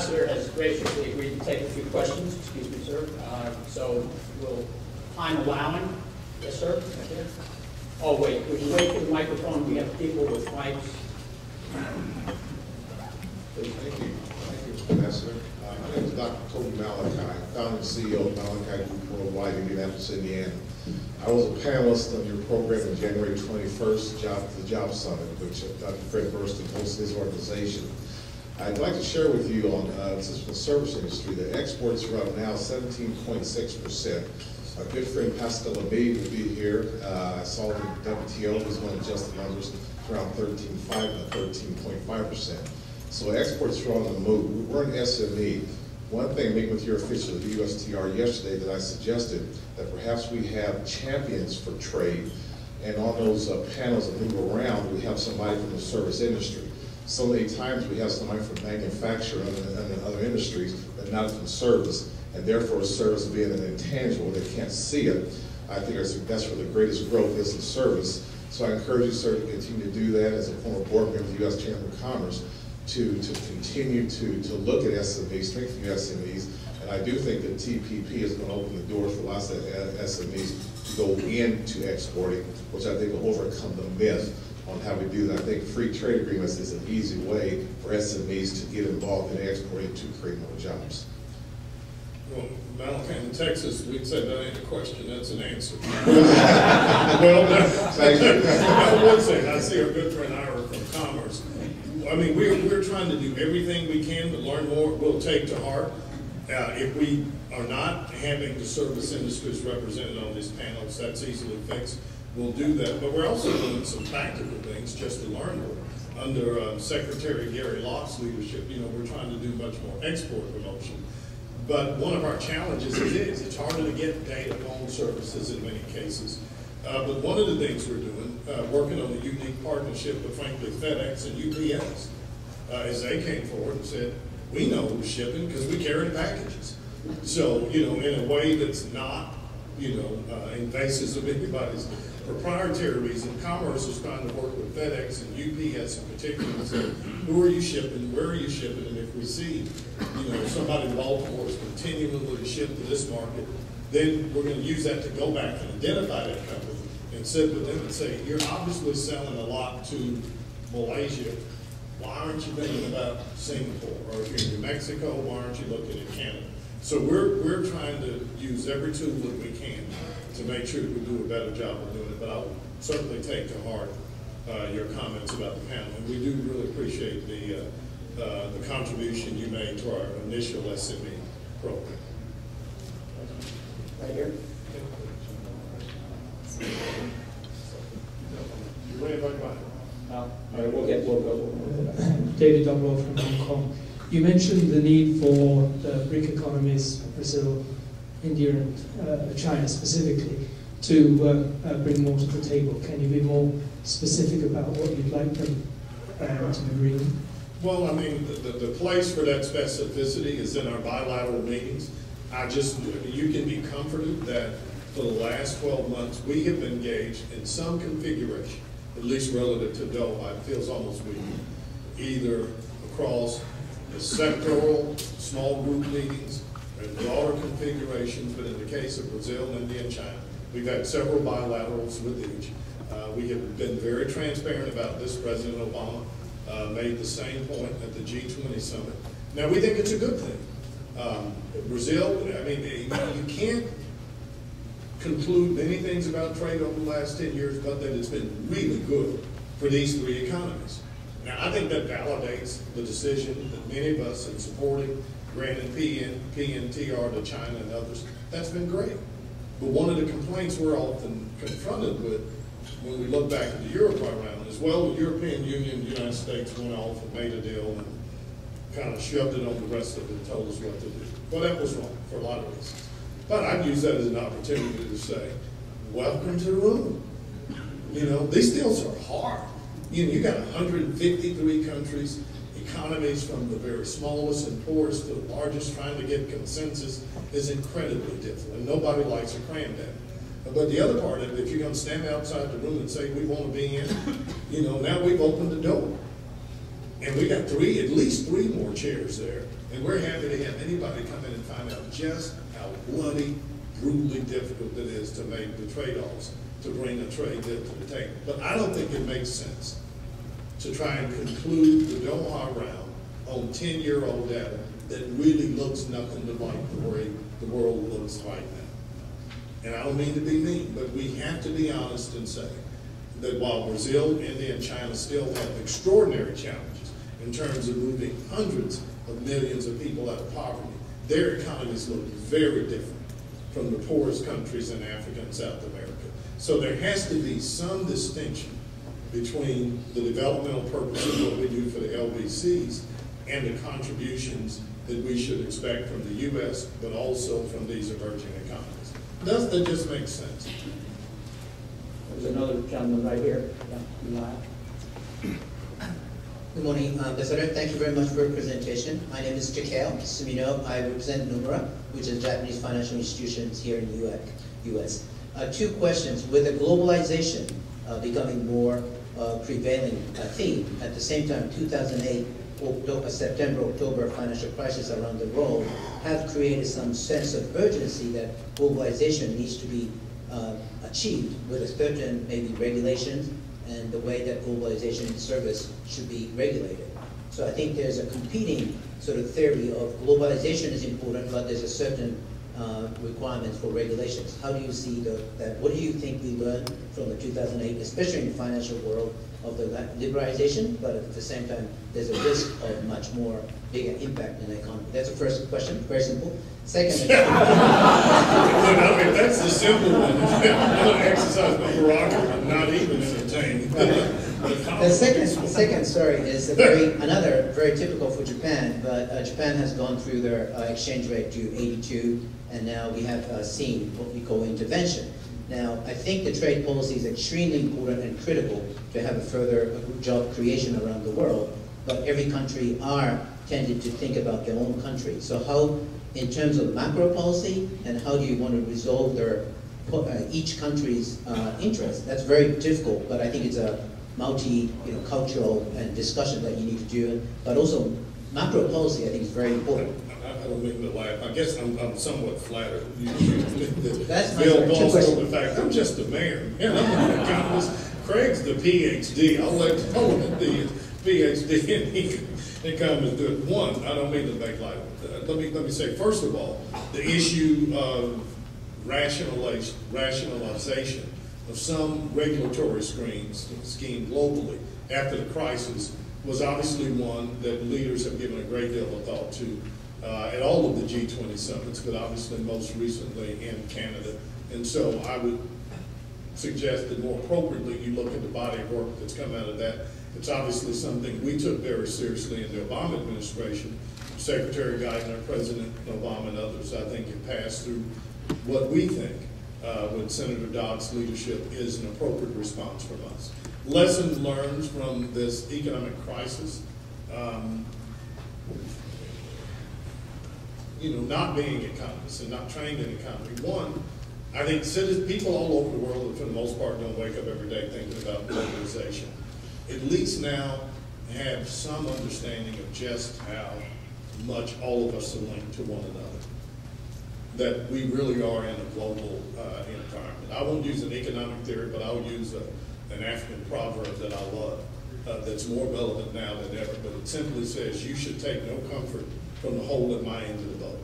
ambassador has graciously agreed to take a few questions. Excuse me, sir. So we'll, time allowing. Yes, sir. Right there. Oh, wait. Would you wait for the microphone? We have people with mics. Thank you. Thank you, Ambassador. My name is Dr. Toby Malachi, founder and CEO of Malachi Group Worldwide, Indianapolis, Indiana. I was a panelist on your program on January 21st, the Job Summit, which Dr. Fred Burstyn hosted his organization. I'd like to share with you on the service industry that exports are up now 17.6%. My good friend Pascal Lemay will be here. I saw the WTO was going to adjust the numbers to around 13.5%. So exports are on the move. We're an SME. One thing, meeting with your official at the USTR yesterday, that I suggested that perhaps we have champions for trade, and on those panels that move around, we have somebody from the service industry. So many times we have somebody from manufacturing and other industries, but not from service, and therefore service being an intangible, they can't see it. I think that's where the greatest growth is in service. So I encourage you, sir, to continue to do that as a former board member of the U.S. Chamber of Commerce, to continue to look at SMEs, strengthen SMEs, and I do think that TPP is going to open the doors for lots of SMEs to go into exporting, which I think will overcome the myth on how we do that. I think free trade agreements is an easy way for SMEs to get involved in exporting to create more jobs. Well, Malachi, in Texas, we'd say that ain't a question, that's an answer. Well, thank you. I would say, I see our good friend Ira from Commerce. I mean, we're trying to do everything we can to learn more. We'll take to heart. If we are not having the service industries represented on these panels, that's easily fixed. We'll do that. But we're also doing some practical things just to learn more. Under Secretary Gary Locke's leadership, we're trying to do much more export promotion. But one of our challenges is it's harder to get data on services in many cases. But one of the things we're doing, working on a unique partnership with, frankly, FedEx and UPS, is they came forward and said, we know who's shipping because we carry packages. So, in a way that's not, invasive of anybody's proprietary reason, Commerce is trying to work with FedEx and UPS in particular and say, who are you shipping, where are you shipping, and if we see, somebody in Baltimore is continually to ship to this market, then we're going to use that to go back and identify that company and sit with them and say, you're obviously selling a lot to Malaysia. Why aren't you thinking about Singapore? Or if you're in New Mexico, why aren't you looking at Canada? So we're trying to use every tool that we can to make sure that we do a better job of doing it. But I'll certainly take to heart your comments about the panel. And we do really appreciate the contribution you made to our initial SME program. Right here. You ready to talk about it? All right, we'll go. David Dobrow from Hong Kong. You mentioned the need for the BRIC economies, Brazil, India, and China specifically, to bring more to the table. Can you be more specific about what you'd like them to be bringing? Well, I mean, the place for that specificity is in our bilateral meetings. You can be comforted that for the last 12 months, we have been engaged in some configuration, at least relative to Doha. It feels almost weak, either across the sectoral small group meetings and broader configurations, but in the case of Brazil, India, and China, we've had several bilaterals with each. We have been very transparent about this. President Obama made the same point at the G20 summit. Now, we think it's a good thing. Brazil, I mean, you can't conclude many things about trade over the last 10 years, but that it's been really good for these three economies. Now, I think that validates the decision that many of us in supporting granting PNTR to China and others. That's been great. But one of the complaints we're often confronted with when we look back at the Uruguay round is, well, the European Union, the United States went off and made a deal and kind of shoved it on the rest of it and told us what to do. Well, that was wrong for a lot of reasons. But I'd use that as an opportunity to say, welcome to the room. These deals are hard. You got 153 countries, economies from the very smallest and poorest to the largest. Trying to get consensus is incredibly difficult, and nobody likes a cram down. But the other part of it, if you're going to stand outside the room and say we want to be in, now we've opened the door. And we got at least three more chairs there. And we're happy to have anybody come in and find out just how bloody, brutally difficult it is to make the trade-offs, to bring a trade deal to the table. But I don't think it makes sense to try and conclude the Doha round on 10-year-old data that really looks nothing like the way the world looks right now. And I don't mean to be mean, but we have to be honest and say that while Brazil, India, and China still have extraordinary challenges in terms of moving hundreds of millions of people out of poverty, their economies look very different from the poorest countries in Africa and South America. So there has to be some distinction between the developmental purpose of what we do for the LBCs and the contributions that we should expect from the U.S., but also from these emerging economies. Does that just make sense? There's another gentleman right here. Yeah, Good morning, Ambassador. Thank you very much for your presentation. My name is Jakale. As you know, I represent Nomura, which is Japanese financial institutions here in the U.S. Two questions. With the globalization becoming more prevailing theme, at the same time, 2008, September, October financial crisis around the world have created some sense of urgency that globalization needs to be achieved with a certain maybe regulations and the way that globalization service should be regulated. So I think there's a competing sort of theory of globalization is important, but there's a certain requirements for regulations. How do you see that? What do you think we learned from the 2008, especially in the financial world, of the liberalization, but at the same time, there's a risk of much more bigger impact in the economy? That's the first question, very simple. Second, I mean, that's the simple one. I'm going to exercise my prerogative. I'm not even entertaining. The second story is another very typical for Japan, but Japan has gone through their exchange rate to 82, and now we have seen what we call intervention. Now, I think the trade policy is extremely important and critical to have a further job creation around the world, but every country are tended to think about their own country. So how, in terms of macro policy, and how do you want to resolve their each country's interest? That's very difficult, but I think it's a multi-cultural and discussion that you need to do. But also, macro policy I think is very important. I don't mean to laugh. I guess I'm somewhat flattered. That's my Bill two boasts the fact I'm just a mayor. I'm an economist. Craig's the PhD. I'll let the PhD in economists do it. One, I don't mean to make light of that. Let me say, first of all, the issue of rationalization of some regulatory scheme globally after the crisis was obviously one that leaders have given a great deal of thought to at all of the G20 summits, but obviously most recently in Canada. And so I would suggest that more appropriately you look at the body of work that's come out of that. It's obviously something we took very seriously in the Obama administration. Secretary Geithner, President Obama, and others, I think, have passed through what we think, with Senator Dodd's leadership, is an appropriate response from us. Lessons learned from this economic crisis, not being economists and not trained in economy. One, I think people all over the world, for the most part, don't wake up every day thinking about globalization. At least now have some understanding of just how much all of us are linked to one another. That we really are in a global environment. I won't use an economic theory, but I'll use an African proverb that I love, that's more relevant now than ever, but it simply says, you should take no comfort from the hole at my end of the boat.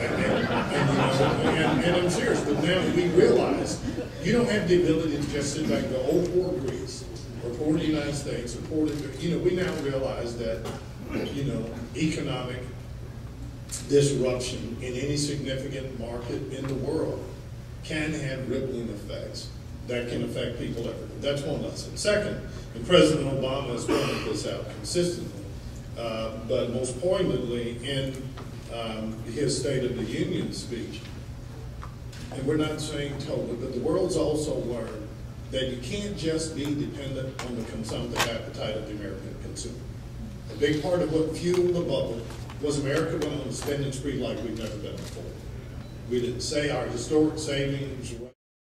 And I'm serious, but now we realize you don't have the ability to just sit back and go, oh, poor Greece, or poor the United States, or poor, we now realize that, economic disruption in any significant market in the world can have rippling effects that can affect people everywhere. That's one lesson. Second, and President Obama has pointed this out consistently, but most poignantly in his State of the Union speech, and we're not saying totally, but the world's also learned that you can't just be dependent on the consumptive appetite of the American consumer. A big part of what fueled the bubble was America went on a spending spree like we've never been before. We didn't say our historic savings